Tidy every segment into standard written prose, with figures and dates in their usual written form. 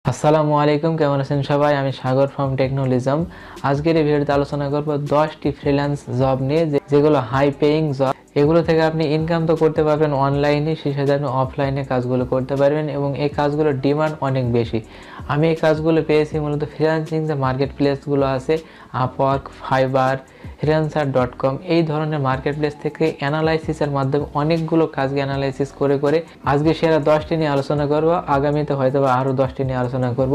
আসসালামু আলাইকুম, কেমন আছেন সবাই? আমি সাগর ফ্রম টেকনোলিজম। আজকের এই ভিডিওতে আলোচনা করব 10টি ফ্রিল্যান্স জব নিয়ে, যেগুলো হাই পেইং জব। এগুলো থেকে আপনি ইনকাম তো করতে পারবেন অনলাইনে, সেই সাথে আপনি অফলাইনে কাজগুলো করতে পারবেন এবং এই কাজগুলোর ডিমান্ড অনেক বেশি। আমি এই কাজগুলো পেয়েছি মূলত ফ্রিল্যান্সিং যে মার্কেট প্লেসগুলো আছে, আপওয়ার্ক, ফাইবার, freelancer.com এই ধরনের মার্কেট প্লেস থেকে অ্যানালাইসিসের মাধ্যমে অনেকগুলো কাজকে অ্যানালাইসিস করে করে আজকে সেরা 10টি নিয়ে আলোচনা করব। আগামীতে হয়তো বা আরও 10টি নিয়ে আলোচনা করব।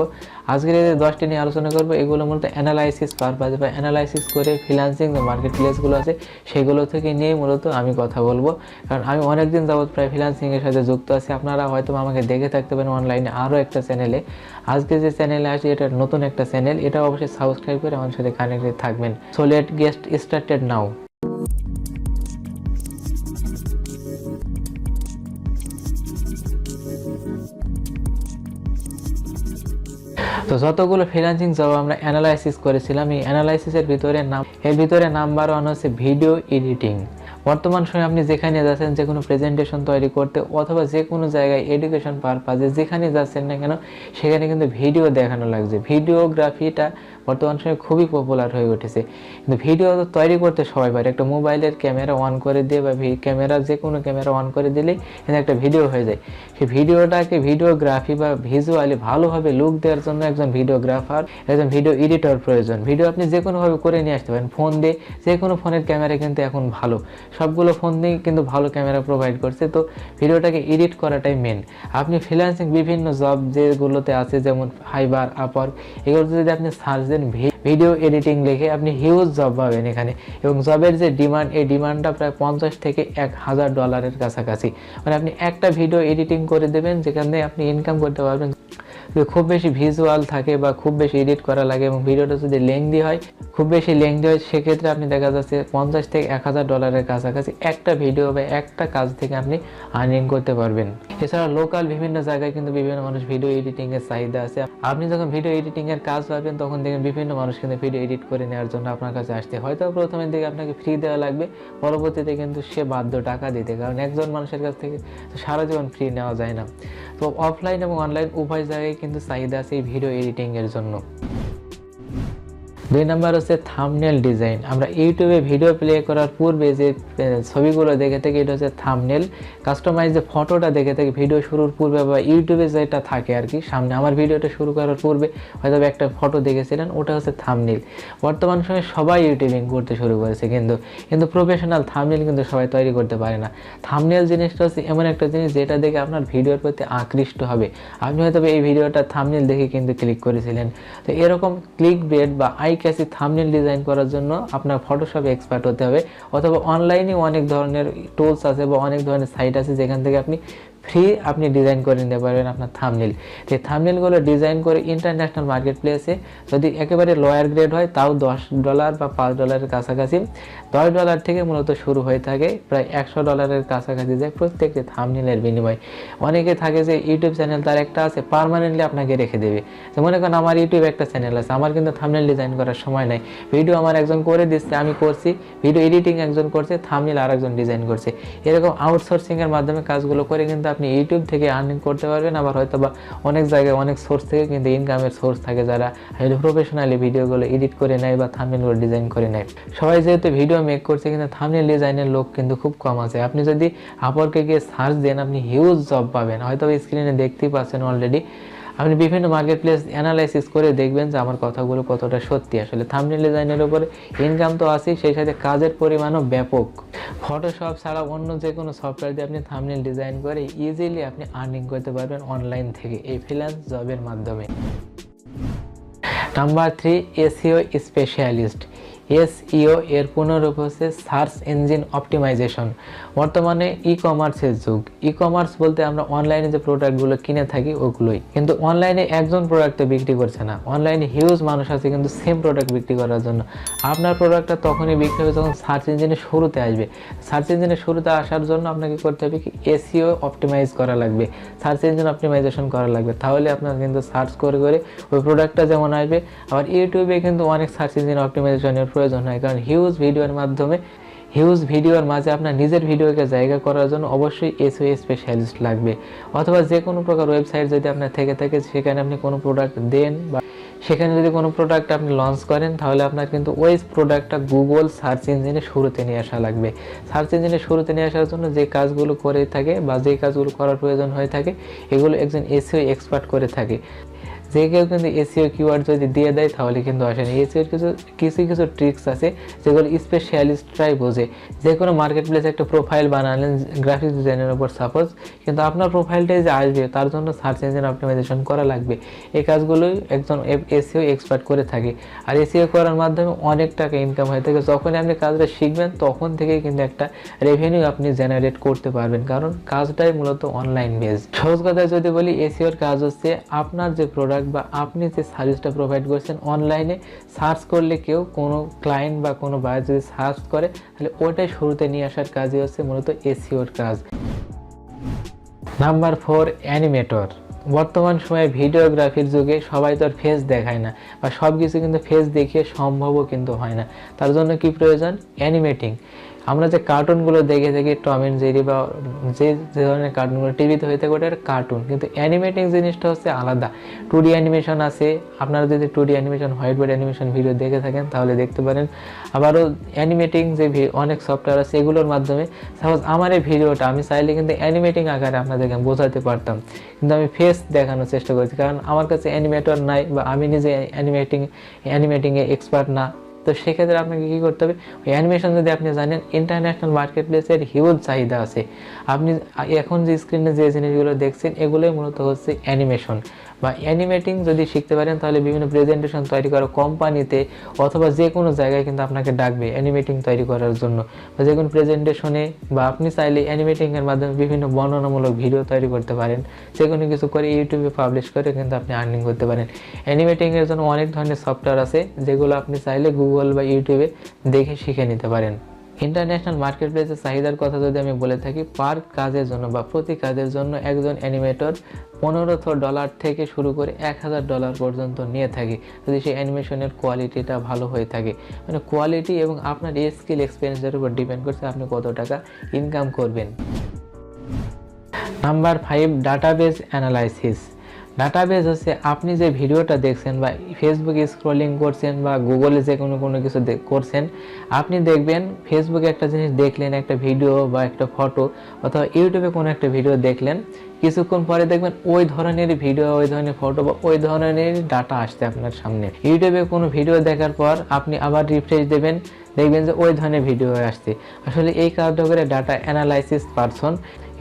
আজকের এই 10টি নিয়ে আলোচনা করব, এগুলো মূলত অ্যানালাইসিস পারপাসে বা অ্যানালাইসিস করে ফ্রিল্যান্সিং যে মার্কেট প্লেসগুলো আছে সেগুলো থেকে নিয়ে মূলত আমি কথা বলবো। কারণ আমি অনেকদিন যাবত প্রায় ফ্রিল্যান্সিংয়ের সাথে যুক্ত আছি। আপনারা হয়তো আমাকে দেখে থাকতে পারেন অনলাইনে আরও একটা চ্যানেলে। আজকে যে চ্যানেলে আসি এটা নতুন একটা চ্যানেল, এটা অবশ্যই সাবস্ক্রাইব করে আমার সাথে কানেক্টেড থাকবেন। সো লেট গেট স্টার্টেড নাও। তো যতগুলো ফ্রিল্যান্সিং জব আমরা অ্যানালাইসিস করেছিলাম, এই অ্যানালাইসিসের ভিতরে নাম্বার 1 হচ্ছে ভিডিও এডিটিং। বর্তমান সময়ে আপনি যেখানে যাচ্ছেন, যে কোনো প্রেজেন্টেশন তৈরি করতে অথবা যে কোনো জায়গায় এডুকেশন পারপাসে যেখানে যাচ্ছেন না কেন, সেখানে কিন্তু ভিডিও দেখানো লাগছে। ভিডিওগ্রাফিটা বর্তমান সময়ে খুবই পপুলার হয়ে উঠেছে। কিন্তু ভিডিও তৈরি করতে সবাই পারে। একটা মোবাইলের ক্যামেরা অন করে দিয়ে বা যে কোনো ক্যামেরা অন করে দিলেই কিন্তু একটা ভিডিও হয়ে যায়। সেই ভিডিওটাকে ভিডিওগ্রাফি বা ভিজুয়ালি ভালোভাবে লুক দেওয়ার জন্য একজন ভিডিওগ্রাফার, একজন ভিডিও এডিটর প্রয়োজন। ভিডিও আপনি যে কোনোভাবে করে নিয়ে আসতে পারেন, ফোন দিয়ে। যে কোনো ফোনের ক্যামেরা কিন্তু এখন ভালো, সবগুলো ফোন দিয়েই কিন্তু ভালো ক্যামেরা প্রোভাইড করছে। তো ভিডিওটাকে এডিট করাটাই মেন। আপনি ফ্রিল্যান্সিং বিভিন্ন জব যেগুলোতে আছে, যেমন ফাইবার, আপওয়ার্ক, এগুলোতে যদি আপনি সার্চ দেন ভিডিও এডিটিং লিখে, আপনি হিউজ জব পাবেন এখানে। এবং জবের যে ডিমান্ড, এই ডিমান্ডটা প্রায় $50 থেকে $1000 কাছাকাছি। মানে আপনি একটা ভিডিও এডিটিং করে দেবেন, যেখানে আপনি ইনকাম করতে পারবেন। খুব বেশি ভিজুয়াল থাকে বা খুব বেশি এডিট করা লাগে এবং ভিডিওটা যদি লেংদি হয়, সেক্ষেত্রে আপনি দেখা যাচ্ছে $50 থেকে $1000 কাছাকাছি একটা ভিডিও বা একটা কাজ থেকে আপনি আর্নিং করতে পারবেন। এছাড়া লোকাল বিভিন্ন জায়গায় কিন্তু বিভিন্ন মানুষ ভিডিও এডিটিং এর চাহিদা আছে। আপনি যখন ভিডিও এডিটিং এর কাজ পাবেন, তখন দেখবেন বিভিন্ন মানুষ কিন্তু ভিডিও এডিট করে নেওয়ার জন্য আপনার কাছে আসতে। হয়তো প্রথমের দিকে আপনাকে ফ্রি দেওয়া লাগবে, পরবর্তীতে কিন্তু সে বাধ্য টাকা দিতে, কারণ একজন মানুষের কাছ থেকে সারা জীবন ফ্রি নেওয়া যায় না। তো অফলাইন এবং অনলাইন উভয় জায়গায় কিন্তু চাহিদা আছে এই ভিডিও এডিটিং এর জন্য। 2 নাম্বার হচ্ছে থাম্বনেল ডিজাইন। আমরা ইউটিউবে ভিডিও প্লে করার পূর্বে যে ছবিগুলো দেখে থাকি, এটা হচ্ছে থাম্বনেল। কাস্টমাইজ যে ফটোটা দেখে থাকি ভিডিও শুরুর পূর্বে, বা ইউটিউবে যেটা থাকে আর কি সামনে, আমার ভিডিওটা শুরু করার পূর্বে হয়তো একটা ফটো দেখেছিলেন, ওটা হচ্ছে থাম্বনেল। বর্তমান সময়ে সবাই ইউটিউবিং করতে শুরু করেছে, কিন্তু প্রফেশনাল থাম্বনেল কিন্তু সবাই তৈরি করতে পারে না। থাম্বনেল জিনিসটা হচ্ছে এমন একটা জিনিস যেটা দেখে আপনার ভিডিওর প্রতি আকৃষ্ট হবে। আপনি হয়তো এই ভিডিওটা থাম্বনেল দেখে কিন্তু ক্লিক করেছিলেন। তো এরকম ক্লিক বেট বা ক্যাচি থাম্বনেল ডিজাইন করার জন্য আপনার ফটোশপে এক্সপার্ট হতে হবে, অথবা অনলাইনে অনেক ধরনের টুলস আছে বা অনেক ধরনের সাইট আছে, যেখান থেকে আপনি ডিজাইন করে নিতে পারবেন আপনার থাম্বনেল। তো থাম্বনেলগুলো ডিজাইন করে ইন্টারন্যাশনাল মার্কেট প্লেসে যদি একেবারে লোয়ার গ্রেড হয়, তাও $10 বা $5 কাছাকাছি। $10 থেকে মূলত শুরু হয়ে থাকে, প্রায় $100 কাছাকাছি যায় প্রত্যেকটি থাম্বনেলের বিনিময়ে। অনেকে থাকে যে ইউটিউব চ্যানেল তার একটা আছে, পার্মানেন্টলি আপনাকে রেখে দেবে। তো মনে করেন আমার ইউটিউব একটা চ্যানেল আছে, আমার কিন্তু থাম্বনেল ডিজাইন করার সময় নাই। ভিডিও আমার একজন করে দিচ্ছে, আমি করছি, ভিডিও এডিটিং একজন করছে, থাম্বনেল আর একজন ডিজাইন করছে। এরকম আউটসোর্সিং এর মাধ্যমে কাজগুলো করে কিন্তু আপনি ইউটিউব থেকে আর্নিং করতে পারবেন। আবার হয়তো বা অনেক জায়গায় অনেক সোর্স থেকে কিন্তু ইনকামের সোর্স থাকে, যারা প্রফেশনালি ভিডিওগুলো এডিট করে নেয় বা থাম্বনেলগুলো ডিজাইন করে নেয়। সবাই যেহেতু ভিডিও মেক করছে, কিন্তু থাম্বনেল ডিজাইনের লোক কিন্তু খুব কম আছে। আপনি যদি আপওয়ার্কে গিয়ে সার্চ দেন, আপনি হিউজ জব পাবেন। হয়তো স্ক্রিনে দেখতেই পাচ্ছেন অলরেডি। আপনি বিভিন্ন মার্কেট প্লেস অ্যানালাইসিস করে দেখবেন যে আমার কথাগুলো কতটা সত্যি। আসলে থাম্বনেল ডিজাইনের উপরে ইনকাম তো আছেই, সেই সাথে কাজের পরিমাণও ব্যাপক। ফটোশপ ছাড়া অন্য যে কোনো সফটওয়্যার দিয়ে আপনি থাম্বনেল ডিজাইন করে ইজিলি আপনি আর্নিং করতে পারবেন অনলাইন থেকে এই ফ্রিল্যান্স জবের মাধ্যমে। Number 3, SEO specialist. এসইও এর পুনরূপ হচ্ছে সার্চ ইঞ্জিন অপটিমাইজেশন। বর্তমানে ই কমার্সের যুগ। ই কমার্স বলতে আমরা অনলাইনে যে প্রোডাক্টগুলো কিনে থাকি ওগুলোই, কিন্তু অনলাইনে একজন প্রোডাক্ট বিক্রি করছে না, অনলাইনে হিউজ মানুষ আছে কিন্তু সেম প্রোডাক্ট বিক্রি করার জন্য। আপনার প্রোডাক্টটা তখনই বিক্রি হবে যখন সার্চ ইঞ্জিনের শুরুতে আসবে। সার্চ ইঞ্জিনের শুরুতে আসার জন্য আপনাকে করতে হবে কি, এসইও অপটিমাইজ করা লাগবে, সার্চ ইঞ্জিন অপটিমাইজেশন করা লাগবে। তাহলে আপনার কিন্তু সার্চ করে করে ওই প্রোডাক্টটা যেমন আসবে। আবার ইউটিউবে কিন্তু অনেক সার্চ ইঞ্জিন অপটিমাইজেশনের প্রয়োজন হয়, কারণ হিউজ ভিডিওর মাধ্যমে হিউজ ভিডিওর মাঝে আপনার নিজের ভিডিওকে জায়গা করার জন্য অবশ্যই এসইও স্পেশালিস্ট লাগবে। অথবা যে কোনো প্রকার ওয়েবসাইট যদি আপনার থেকে থাকে, সেখানে আপনি কোনো প্রোডাক্ট দেন বা সেখানে যদি কোনো প্রোডাক্ট আপনি লঞ্চ করেন, তাহলে আপনার কিন্তু ওই প্রোডাক্টটা গুগল সার্চ ইঞ্জিনে শুরুতে নিয়ে আসা লাগবে। সার্চ ইঞ্জিনে শুরুতে নিয়ে আসার জন্য যে কাজগুলো করে থাকে বা যে কাজগুলো করার প্রয়োজন হয়ে থাকে, এগুলো একজন এসইও এক্সপার্ট করে থাকে। যে কেউ কিন্তু এসইও কিওয়ার্ড যদি দিয়ে দেয় তাহলে কিন্তু আসে না। এসইওর কিছু ট্রিক্স আছে যেগুলো স্পেশালিস্টরাই বোঝে। যে কোনো মার্কেট প্লেসে একটা প্রোফাইল বানালেন গ্রাফিক্স ডিজাইনের উপর সাপোজ, কিন্তু আপনার প্রোফাইলটাই যে আসবে তার জন্য সার্চ ইঞ্জিন অপটিমাইজেশন করা লাগবে। এই কাজগুলোই একজন এসইও এক্সপার্ট করে থাকে। আর এসইও করার মাধ্যমে অনেক টাকা ইনকাম হয়ে থাকে। যখনই আপনি কাজটা শিখবেন তখন থেকেই কিন্তু একটা রেভিনিউ আপনি জেনারেট করতে পারবেন, কারণ কাজটাই মূলত অনলাইন বেসড। সহজ কথায় যদি বলি, এসইওর কাজ হচ্ছে আপনার যে প্রোডাক্ট বা আপনি যে সার্ভিসটা প্রোভাইড করছেন অনলাইনে সার্চ করলে, কেউ কোনো ক্লায়েন্ট বা কোনো বায়ার যদি সার্চ করে, তাহলে ওটাই শুরুতে নিয়ে আসার কাজই হচ্ছে মূলত এসইওর কাজ। Number 4, animator. বর্তমান সময়ে ভিডিওগ্রাফির যুগে সবাই তো আর ফেস দেখায় না, বা সব কিছু কিন্তু ফেস দেখিয়ে সম্ভবও কিন্তু হয় না। তার জন্য কি প্রয়োজন? অ্যানিমেটিং। আমরা যে কার্টুনগুলো দেখে থাকি, টম অ্যান্ড জেরি বা যে ধরনের কার্টুনগুলো টিভিতে হয়ে থাকে, ওটা কার্টুন, কিন্তু অ্যানিমেটিং জিনিসটা হচ্ছে আলাদা। 2D অ্যানিমেশন আছে। আপনারা যদি 2D animation, white board animation video দেখে থাকেন তাহলে দেখতে পারেন। আবারও অ্যানিমেটিং যে অনেক সফটওয়্যার আছে, এগুলোর মাধ্যমে সাপোজ আমার এই ভিডিওটা আমি চাইলে কিন্তু অ্যানিমেটিং আকারে আপনাদেরকে বোঝাতে পারতাম, কিন্তু আমি ফেস দেখানোর চেষ্টা করেছি, কারণ আমার কাছে অ্যানিমেটর নাই বা আমি নিজে অ্যানিমেটিংয়ে এক্সপার্ট না। তো সেক্ষেত্রে আপনাকে কী করতে হবে? ওই অ্যানিমেশন যদি আপনি জানেন, ইন্টারন্যাশনাল মার্কেট প্লেসের হিউজ চাহিদা আছে। আপনি এখন যে স্ক্রিনে যে জিনিসগুলো দেখছেন, এগুলোই মূলত হচ্ছে অ্যানিমেশন বা অ্যানিমেটিং। যদি শিখতে পারেন তাহলে বিভিন্ন প্রেজেন্টেশন তৈরি করা কোম্পানিতে অথবা যে কোনো জায়গায় কিন্তু আপনাকে ডাকবে অ্যানিমেটিং তৈরি করার জন্য, বা যে কোনো প্রেজেন্টেশনে। বা আপনি চাইলে অ্যানিমেটিংয়ের মাধ্যমে বিভিন্ন বর্ণনামূলক ভিডিও তৈরি করতে পারেন, যে কোনো কিছু করে ইউটিউবে পাবলিশ করে কিন্তু আপনি আর্নিং করতে পারেন। অ্যানিমেটিংয়ের জন্য অনেক ধরনের সফটওয়্যার আছে, যেগুলো আপনি চাইলে গুগল বা ইউটিউবে দেখে শিখে নিতে পারেন। ইন্টারন্যাশনাল মার্কেট প্লেসের চাহিদার কথা যদি আমি বলে থাকি, পার কাজের জন্য বা প্রতি কাজের জন্য একজন অ্যানিমেটর $1500 থেকে শুরু করে $1000 পর্যন্ত নিয়ে থাকে, যদি সেই অ্যানিমেশনের কোয়ালিটিটা ভালো হয়ে থাকে। মানে কোয়ালিটি এবং আপনার স্কিল এক্সপিরিয়েন্সের উপর ডিপেন্ড করছে আপনি কত টাকা ইনকাম করবেন। Number 5, database analysis. ডাটাবেজ হচ্ছে আপনি যে ভিডিওটা দেখছেন বা ফেসবুকে স্ক্রলিং করছেন বা গুগলে যে কোনো কিছু করছেন, আপনি দেখবেন ফেসবুকে একটা জিনিস দেখলেন, একটা ভিডিও বা একটা ফটো, অথবা ইউটিউবে কোনো একটা ভিডিও দেখলেন, কিছুক্ষণ পরে দেখবেন ওই ধরনের ভিডিও, ওই ধরনের ফটো বা ওই ধরনের ডাটা আসছে আপনার সামনে। ইউটিউবে কোনো ভিডিও দেখার পর আপনি আবার রিফ্রেশ দেবেন, দেখবেন যে ওই ধরনের ভিডিও আসছে। আসলে এই কাজটা করে ডাটা অ্যানালাইসিস পারসন।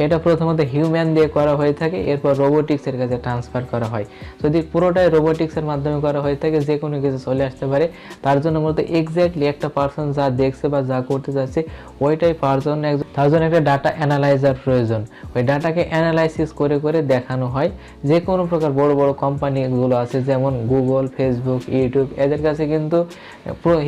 এটা প্রথমত হিউম্যান দিয়ে করা হয়ে থাকে, এরপর রোবোটিক্সের কাছে ট্রান্সফার করা হয়। যদি পুরোটাই রোবোটিক্সের মাধ্যমে করা হয়ে থাকে, যে কোনো কিছু চলে আসতে পারে। তার জন্য মূলত এক্স্যাক্টলি একটা পারসন যা দেখছে বা যা করতে যাচ্ছে ওইটাই পারসন, তার জন্য একটা ডাটা অ্যানালাইজার প্রয়োজন। ওই ডাটাকে অ্যানালাইসিস করে করে দেখানো হয়। যে কোনো প্রকার বড় বড় কোম্পানিগুলো আছে, যেমন গুগল, ফেসবুক, ইউটিউব, এদের কাছে কিন্তু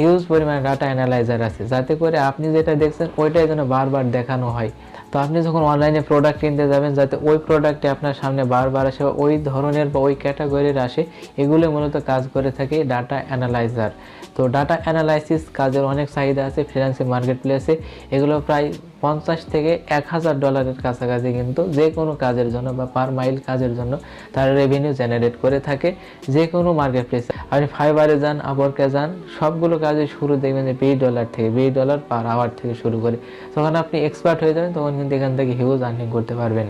হিউজ পরিমাণে ডাটা অ্যানালাইজার আছে, যাতে করে আপনি যেটা দেখছেন ওইটাই যেন বারবার দেখানো হয়। তো আপনি যখন অনলাইনে প্রোডাক্ট কিনতে যাবেন, যাতে ওই প্রোডাক্টটি আপনার সামনে বারবার আসে বা ওই ধরনের বা ওই ক্যাটাগরির আসে, এগুলো মূলত কাজ করে থাকে ডাটা অ্যানালাইজার। তো ডাটা অ্যানালাইসিস কাজের অনেক চাহিদা আছে ফ্রিল্যান্সিং মার্কেট প্লেসে। এগুলো প্রায় $50 থেকে $1000 কাছাকাছি কিন্তু যে কোনো কাজের জন্য বা পার মাইল কাজের জন্য তারা রেভিনিউ জেনারেট করে থাকে যে কোনো মার্কেট প্লেসে। আপনি ফাইবারে যান, আপওয়ার্কে যান, সবগুলো কাজে শুরু দেখবেন যে $20 থেকে $20 পার আওয়ার থেকে শুরু করে। যখন আপনি এক্সপার্ট হয়ে যাবেন তখন কিন্তু এখান থেকে হিউজ আর্নিং করতে পারবেন।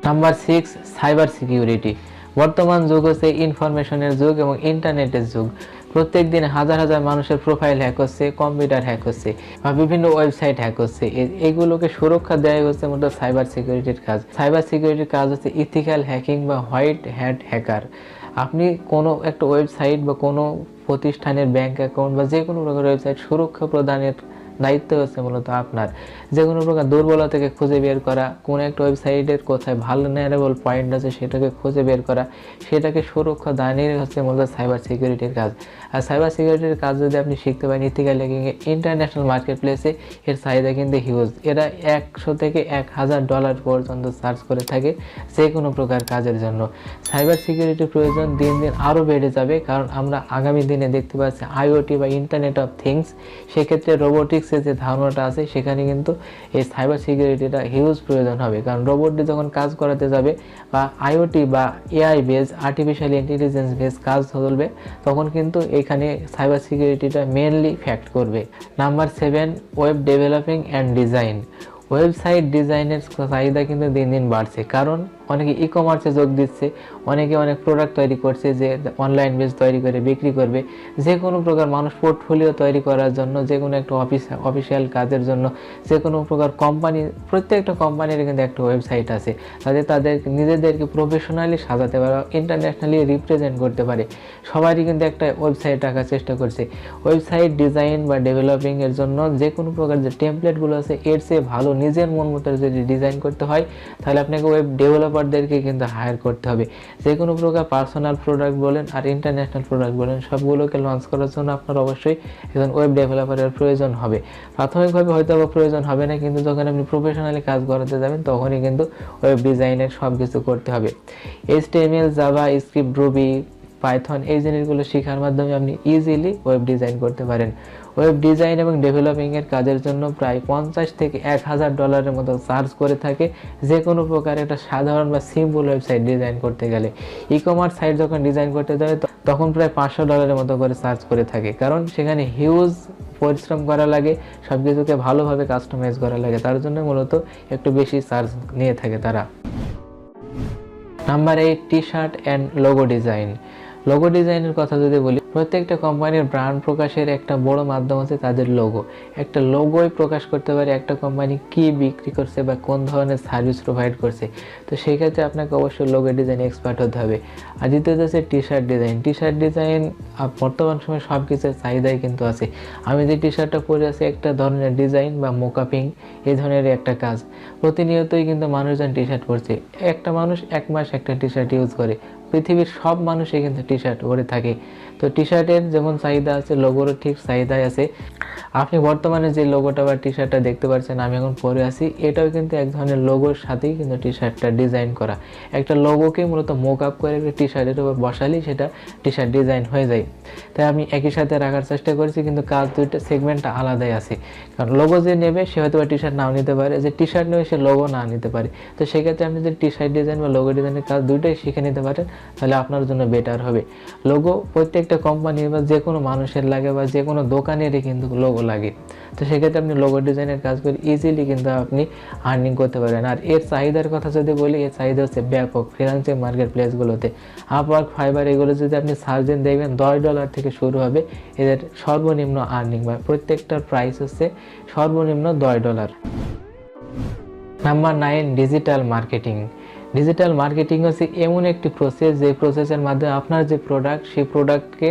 Number 6, cyber security. বর্তমান যুগ হচ্ছে ইনফরমেশনের যুগ এবং ইন্টারনেটের যুগ। প্রত্যেক দিন হাজার হাজার মানুষের প্রোফাইল হ্যাক হচ্ছে, কম্পিউটার হ্যাক হচ্ছে বা বিভিন্ন ওয়েবসাইট হ্যাক হচ্ছে। এইগুলোকে সুরক্ষা দেওয়াই হচ্ছে মূলত সাইবার সিকিউরিটির কাজ। সাইবার সিকিউরিটির কাজ হচ্ছে ইথিক্যাল হ্যাকিং বা হোয়াইট হ্যাট হ্যাকার। আপনি কোনো একটা ওয়েবসাইট বা কোনো প্রতিষ্ঠানের ব্যাংক অ্যাকাউন্ট বা যে কোনো প্রকার ওয়েবসাইট সুরক্ষা প্রদানের দায়িত্ব হচ্ছে মূলত আপনার। যে কোনো প্রকার দুর্বলতাকে খুঁজে বের করা, কোন একটা ওয়েবসাইটের কোথায় ভালনারেবল পয়েন্ট আছে সেটাকে খুঁজে বের করা, সেটাকে সুরক্ষা দানের হচ্ছে মূলত সাইবার সিকিউরিটির কাজ। আর সাইবার সিকিউরিটির কাজ যদি আপনি শিখতে পারেন ইথিক্যাল হ্যাকিংয়ে, ইন্টারন্যাশনাল মার্কেট প্লেসে এর চাহিদা কিন্তু হিউজ। এরা 100 থেকে $1000 পর্যন্ত চার্জ করে থাকে যে কোনো প্রকার কাজের জন্য। সাইবার সিকিউরিটির প্রয়োজন দিন দিন আরও বেড়ে যাবে, কারণ আমরা আগামী দিনে দেখতে পাচ্ছি আইওটি বা ইন্টারনেট অফ থিংস, সেক্ষেত্রে রোবোটিক্সের যে ধারণাটা আছে সেখানে কিন্তু এই সাইবার সিকিউরিটিটা হিউজ প্রয়োজন হবে। কারণ রোবটটি যখন কাজ করাতে যাবে বা আইওটি বা AI base, artificial intelligence base কাজ চলবে, তখন কিন্তু এখানে সাইবার সিকিউরিটিটা মেনলি ফ্যাক্ট করবে। Number 7, web developing and design. Website ডিজাইনের চাহিদা কিন্তু দিন দিন বাড়ছে, কারণ অনেকে ই কমার্সে যোগ দিচ্ছে, অনেকে অনেক প্রোডাক্ট তৈরি করছে যে অনলাইন বেস তৈরি করে বিক্রি করবে। যে কোনো প্রকার মানুষ পোর্টফোলিও তৈরি করার জন্য, যে কোনো একটা অফিসিয়াল কাজের জন্য, যে কোনো প্রকার কোম্পানি, প্রত্যেকটা কোম্পানির কিন্তু একটা ওয়েবসাইট আছে, তাদের নিজেদেরকে প্রফেশনালি সাজাতে পারে, ইন্টারন্যাশনালি রিপ্রেজেন্ট করতে পারে। সবারই কিন্তু একটা ওয়েবসাইট রাখার চেষ্টা করছে। ওয়েবসাইট ডিজাইন বা ডেভেলপিংয়ের জন্য যে কোনো প্রকার যে টেমপ্লেটগুলো আছে এর চেয়ে ভালো নিজের মন মতো যদি ডিজাইন করতে হয়, তাহলে আপনাকে ওয়েব ডেভেলপারদেরকে কিন্তু হায়ার করতে হবে। যে কোনো প্রকার পার্সোনাল প্রোডাক্ট বলেন আর ইন্টারন্যাশনাল প্রোডাক্ট বলেন, সবগুলোকে লঞ্চ করার জন্য আপনার অবশ্যই একজন ওয়েব ডেভেলপারের প্রয়োজন হবে। প্রাথমিকভাবে হয়তো প্রয়োজন হবে না, কিন্তু যখন আপনি প্রফেশনালি কাজ করাতে যাবেন তখনই কিন্তু ওয়েব ডিজাইনের সব কিছু করতে হবে। HTML, Java script, Ruby, Python এই জিনিসগুলো শেখার মাধ্যমে আপনি ইজিলি ওয়েব ডিজাইন করতে পারেন। ওয়েব ডিজাইন এবং ডেভেলপিংয়ের কাজের জন্য প্রায় $50 থেকে $1000 মতো চার্জ করে থাকে যে কোনো প্রকার একটা সাধারণ বা সিম্পল ওয়েবসাইট ডিজাইন করতে গেলে। ই কমার্স সাইট যখন ডিজাইন করতে যাবে তখন প্রায় $500 মতো করে চার্জ করে থাকে, কারণ সেখানে হিউজ পরিশ্রম করা লাগে, সব কিছুকে ভালোভাবে কাস্টমাইজ করা লাগে, তার জন্য মূলত একটু বেশি চার্জ নিয়ে থাকে তারা। Number 8, T-shirt and logo design. Logo ডিজাইনের কথা যদি বলি, প্রত্যেকটা কোম্পানির ব্র্যান্ড প্রকাশের একটা বড় মাধ্যম আছে তাদের লোগো। একটা লোগোই প্রকাশ করতে পারে একটা কোম্পানি কি বিক্রি করছে বা কোন ধরনের সার্ভিস প্রোভাইড করছে। তো সেই ক্ষেত্রে আপনাকে অবশ্যই লোগো ডিজাইন এক্সপার্ট হতে হবে। আর দ্বিতীয়ত হচ্ছে টি-শার্ট ডিজাইন। টি-শার্ট ডিজাইন বর্তমান সময়ে সব কিছুর চাহিদাই কিন্তু আছে। আমি যে টি-শার্টটা পরে আছি একটা ধরনের ডিজাইন বা মোকাপিং এই ধরনের একটা কাজ। প্রতিনিয়তই কিন্তু মানুষজন টি-শার্ট পরছে। একটা মানুষ 1 মাস একটা টি-শার্ট ইউজ করে, পৃথিবীর সব মানুষই কিন্তু টি-শার্ট পরে থাকে। তো টি-শার্টের যেমন চাহিদা আছে, লোগোরও ঠিক চাহিদাই আছে। আপনি বর্তমানে যে লোগোটা বা টি-শার্টটা দেখতে পাচ্ছেন আমি এখন পরে আছি, এটাও কিন্তু এক ধরনের লোগোর সাথেই কিন্তু টি-শার্টটা ডিজাইন করা। একটা লোগোকে মূলত মোক আপ করে একটা টি-শার্টের উপর বসালেই সেটা টি-শার্ট ডিজাইন হয়ে যায়। তাই আমি একই সাথে রাখার চেষ্টা করেছি, কিন্তু কাজ দুইটা সেগমেন্টটা আলাদাই আছে। কারণ লোগো যে নেবে সে হয়তো বা টি-শার্ট নাও নিতে পারে, যে টি-শার্ট নেবে সে লোগো না নিতে পারে। তো সেক্ষেত্রে আপনি যদি টি-শার্ট ডিজাইন বা লোগো ডিজাইনের কাজ দুইটাই শিখে নিতে পারেন তাহলে আপনার জন্য বেটার হবে। লোগো প্রত্যেকটা কোম্পানি বা যে কোনো মানুষের লাগে বা যে কোনো দোকানেরই কিন্তু লোগো লাগে। তো সেক্ষেত্রে আপনি লোগো ডিজাইনের কাজ করে ইজিলি কিন্তু আপনি আর্নিং করতে পারেন। আর এর চাহিদার কথা যদি বলি, এর চাহিদা হচ্ছে ব্যাপক ফ্রিল্যান্সিং মার্কেট প্লেসগুলোতে। আপওয়ার্ক, ফাইবার এগুলো যদি আপনি সার্চ দেন দেখবেন $10 থেকে শুরু হবে এদের সর্বনিম্ন আর্নিং, বা প্রত্যেকটার প্রাইস হচ্ছে সর্বনিম্ন $10। Number 9, digital marketing. Digital marketing হচ্ছে এমন একটি প্রসেস যে প্রসেসের মাধ্যমে আপনার যে প্রোডাক্ট সেই প্রোডাক্টকে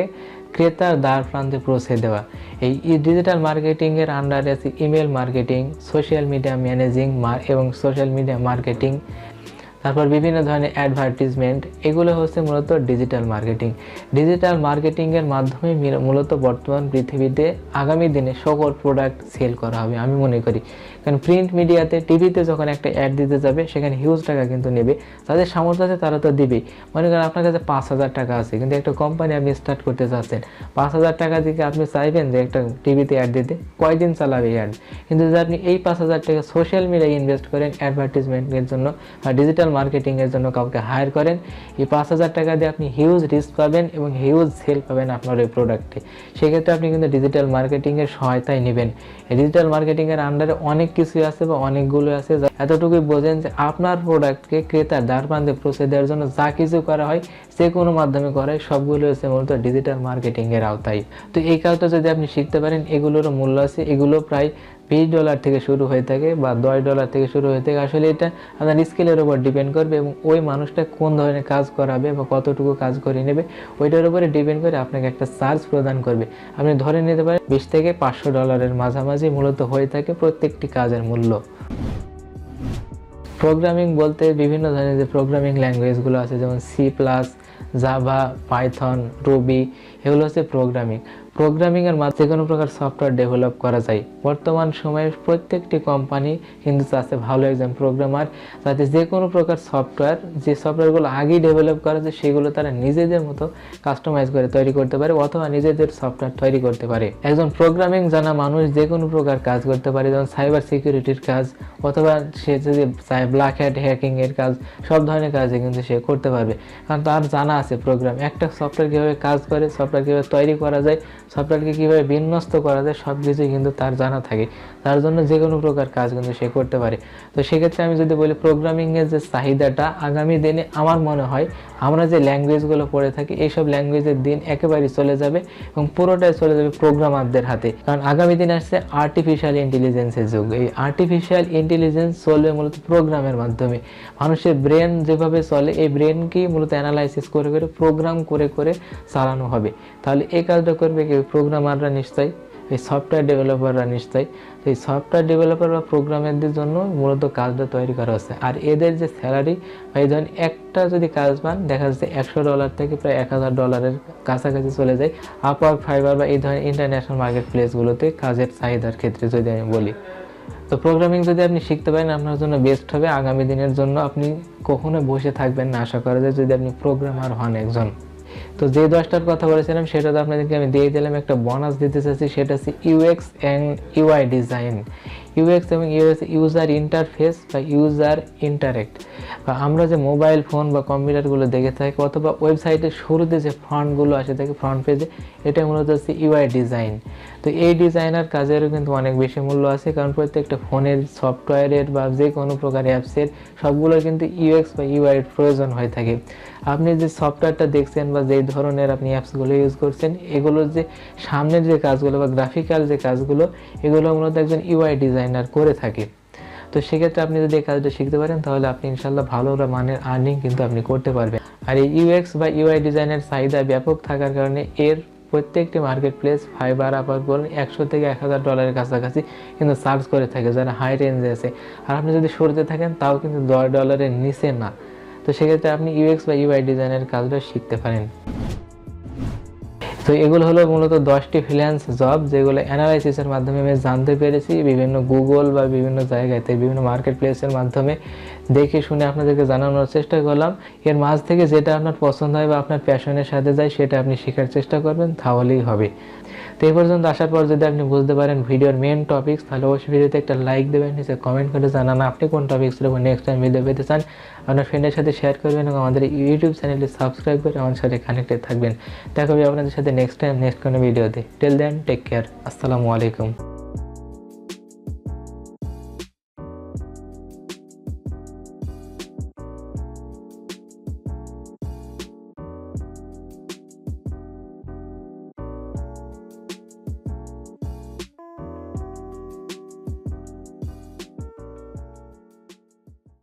ক্রেতার দ্বার প্রান্তে পৌঁছে দেওয়া। এই ডিজিটাল মার্কেটিংয়ের আন্ডারে আছে email marketing, social media managing এবং সোশ্যাল মিডিয়া মার্কেটিং, তারপর বিভিন্ন ধরনের অ্যাডভার্টিজমেন্ট, এগুলো হচ্ছে মূলত ডিজিটাল মার্কেটিং। ডিজিটাল মার্কেটিংয়ের মাধ্যমে মূলত বর্তমান পৃথিবীতে আগামী দিনে সকল প্রোডাক্ট সেল করা হবে আমি মনে করি। কারণ প্রিন্ট মিডিয়াতে, টিভিতে যখন একটা অ্যাড দিতে যাবে সেখানে হিউজ টাকা কিন্তু নেবে, তাদের সামর্থ্য আছে তারা তো দিবেই। মনে করেন আপনার কাছে 5000 টাকা আছে, কিন্তু একটা কোম্পানি আপনি স্টার্ট করতে চাচ্ছেন, 5000 টাকা দিকে আপনি চাইবেন যে একটা টিভিতে অ্যাড দিতে, কয়দিন চালাবে অ্যাড? কিন্তু যদি আপনি এই 5000 টাকা সোশ্যাল মিডিয়ায় ইনভেস্ট করেন অ্যাডভার্টিজমেন্টের জন্য বা ডিজিটাল মার্কেটিংয়ের জন্য কাউকে হায়ার করেন, এই 5000 টাকা দিয়ে আপনি হিউজ রিস্ক পাবেন এবং হিউজ সেল পাবেন আপনার ওই প্রোডাক্টে। সেক্ষেত্রে আপনি কিন্তু ডিজিটাল মার্কেটিংয়ের সহায়তায় নেবেন। এই ডিজিটাল মার্কেটিংয়ের আন্ডারে অনেক কিছু আছে বা অনেকগুলো আছে, এতটুকুই বোঝেন যে আপনার প্রোডাক্টকে ক্রেতার দ্বার প্রান্তে পৌঁছে দেওয়ার জন্য যা কিছু করা হয়, যে কোনো মাধ্যমে করা হয়, সবগুলো হচ্ছে মূলত ডিজিটাল মার্কেটিংয়ের আওতায়। তো এই কাজটা যদি আপনি শিখতে পারেন, এগুলোরও মূল্য আছে, এগুলো প্রায় $20 থেকে শুরু হয়ে থাকে বা $10 থেকে শুরু হয়ে থাকে। আসলে এটা আপনার স্কিলের উপর ডিপেন্ড করবে এবং ওই মানুষটা কোন ধরনের কাজ করাবে বা কতটুকু কাজ করে নেবে ওইটার উপরে ডিপেন্ড করে আপনাকে একটা চার্জ প্রদান করবে। আপনি ধরে নিতে পারেন $20 থেকে $500 মাঝামাঝি মূলত হয়ে থাকে প্রত্যেকটি কাজের মূল্য। প্রোগ্রামিং বলতে বিভিন্ন ধরনের যে প্রোগ্রামিং ল্যাঙ্গুয়েজগুলো আছে, যেমন C++, জাভা, পাইথন, রুবি, এগুলো হচ্ছে প্রোগ্রামিংয়ের মাধ্যমে যে কোনো প্রকার সফটওয়্যার ডেভেলপ করা যায়। বর্তমান সময়ে প্রত্যেকটি কোম্পানি কিন্তু চাচ্ছে ভালো একজন প্রোগ্রামার, যাতে যে কোনো প্রকার সফটওয়্যার, যে সফটওয়্যারগুলো আগেই ডেভেলপ করা যায় সেগুলো তারা নিজেদের মতো কাস্টমাইজ করে তৈরি করতে পারে অথবা নিজেদের সফটওয়্যার তৈরি করতে পারে। একজন প্রোগ্রামিং জানা মানুষ যে কোনো প্রকার কাজ করতে পারে, যেমন সাইবার সিকিউরিটির কাজ অথবা সে যদি চায় ব্ল্যাক হ্যাট হ্যাকিংয়ের কাজ, সব ধরনের কাজে কিন্তু সে করতে পারবে, কারণ তার জানা আছে প্রোগ্রাম, একটা সফটওয়্যার কীভাবে কাজ করে, সফটওয়্যার কীভাবে তৈরি করা যায়, সফটওয়্যারকে কীভাবে বিন্যস্ত করা যায়, সব কিছুই কিন্তু তার জানা থাকে। তার জন্য যে কোনো প্রকার কাজ কিন্তু সে করতে পারে। তো সেক্ষেত্রে আমি যদি বলি প্রোগ্রামিংয়ের যে চাহিদাটা আগামী দিনে আমার মনে হয় আমরা যে ল্যাঙ্গুয়েজগুলো পড়ে থাকি এইসব ল্যাঙ্গুয়েজের দিন একেবারেই চলে যাবে এবং পুরোটাই চলে যাবে প্রোগ্রামারদের হাতে, কারণ আগামী দিনে আসছে আর্টিফিশিয়াল ইন্টেলিজেন্সের যুগ। এই আর্টিফিশিয়াল ইন্টেলিজেন্স চলবে মূলত প্রোগ্রামের মাধ্যমে। মানুষের ব্রেন যেভাবে চলে এই ব্রেনকেই মূলত অ্যানালাইসিস করে করে প্রোগ্রাম করে করে চালানো হবে। তাহলে এই কাজটা করবে কি প্রোগ্রামাররা নিশ্চয়ই, এই সফটওয়্যার ডেভেলপাররা নিশ্চয়ই। তো এই সফটওয়্যার ডেভেলপার বা প্রোগ্রামারদের জন্য মূলত কাজটা তৈরি করা হচ্ছে। আর এদের যে স্যালারি, এই ধরেন একটা যদি কাজ পান দেখা যাচ্ছে $100 থেকে প্রায় $1000 কাছাকাছি চলে যায় আপওয়ার্ক, ফাইবার বা এই ধরনের ইন্টারন্যাশনাল মার্কেট প্লেসগুলোতে কাজের চাহিদার ক্ষেত্রে যদি আমি বলি। তো প্রোগ্রামিং যদি আপনি শিখতে পারেন আপনার জন্য বেস্ট হবে। আগামী দিনের জন্য আপনি কখনো বসে থাকবেন না আশা করা যায় যদি আপনি প্রোগ্রামার হন একজন। তো যে 10টার কথা বলেছিলাম সেটা তো আপনাদেরকে আমি দিয়ে দিলাম, একটা বোনাস দিতে চাচ্ছি, সেটা হচ্ছে UX and UI design. UX এবং ইউএস ইউজার ইন্টারফেস বা ইউজার ইন্টারেক্ট, বা আমরা যে মোবাইল ফোন বা কম্পিউটারগুলো দেখে থাকি অথবা ওয়েবসাইটের শুরুতে যে ফন্টগুলো আসে থাকে ফ্রন্ট পেজে, এটা মূলত হচ্ছে ইউআই ডিজাইন। তো এই ডিজাইনার কাজেরও কিন্তু অনেক বেশি মূল্য আছে, কারণ প্রত্যেকটা ফোনের সফটওয়্যারের বা যে কোনো প্রকার অ্যাপসের সবগুলোর কিন্তু ইউএক্স বা ইউআই এর প্রয়োজন হয়ে থাকে। আপনি যে সফটওয়্যারটা দেখছেন বা যেই ধরনের আপনি অ্যাপসগুলো ইউজ করছেন এগুলোর যে সামনের যে কাজগুলো বা গ্রাফিক্যাল যে কাজগুলো এগুলো মূলত একজন ইউআই ডিজাইনার করে থাকে। তো সেক্ষেত্রে আপনি যদি এই কাজটা শিখতে পারেন তাহলে আপনি ইনশাল্লাহ ভালো মানের আর্নিং কিন্তু আপনি করতে পারবেন। আর এই ইউএক্স বা ইউআই ডিজাইনের চাহিদা ব্যাপক থাকার কারণে এর প্রত্যেকটি মার্কেট প্লেস, ফাইবার, আপওয়ার্ক বলেন $100 থেকে $1000 কাছাকাছি কিন্তু চার্জ করে থাকে যারা হাই রেঞ্জে আছে। আর আপনি যদি শুরুতে থাকেন তাও কিন্তু $10 নিচে না। তো সেক্ষেত্রে আপনি ইউএক্স বা ইউআই ডিজাইনের কাজটা শিখতে পারেন। তো এগুলো হলো মূলত 10টি ফ্রিল্যান্স জব যেগুলো অ্যানালাইসিসের মাধ্যমে আমি জানতে পেরেছি বিভিন্ন গুগল বা বিভিন্ন জায়গাতে বিভিন্ন মার্কেট প্লেসের মাধ্যমে দেখে শুনে আপনাদেরকে জানানোর চেষ্টা করলাম। এর মাঝ থেকে যেটা আপনার পছন্দ হয় বা আপনার প্যাশনের সাথে যায় সেটা আপনি শেখার চেষ্টা করবেন, তাহলেই হবে। তো এই পর্যন্ত আসার পর যদি আপনি বুঝতে পারেন ভিডিওর মেন টপিকস, তাহলে অবশ্যই ভিডিওতে একটা লাইক দেবেন, নিচে কমেন্ট করে জানান আপনি কোন টপিক্সের উপর নেক্সট টাইম ভিডিও পেতে চান। আপনার ফ্রেন্ডের সাথে শেয়ার করবেন এবং আমাদের ইউটিউব চ্যানেলটি সাবস্ক্রাইব করে আমার সাথে কানেক্টেড থাকবেন। দেখা হবে আপনাদের সাথে নেক্সট টাইম নেক্সট কোনো ভিডিওতে। Till then take care. আসসালামু আলাইকুম।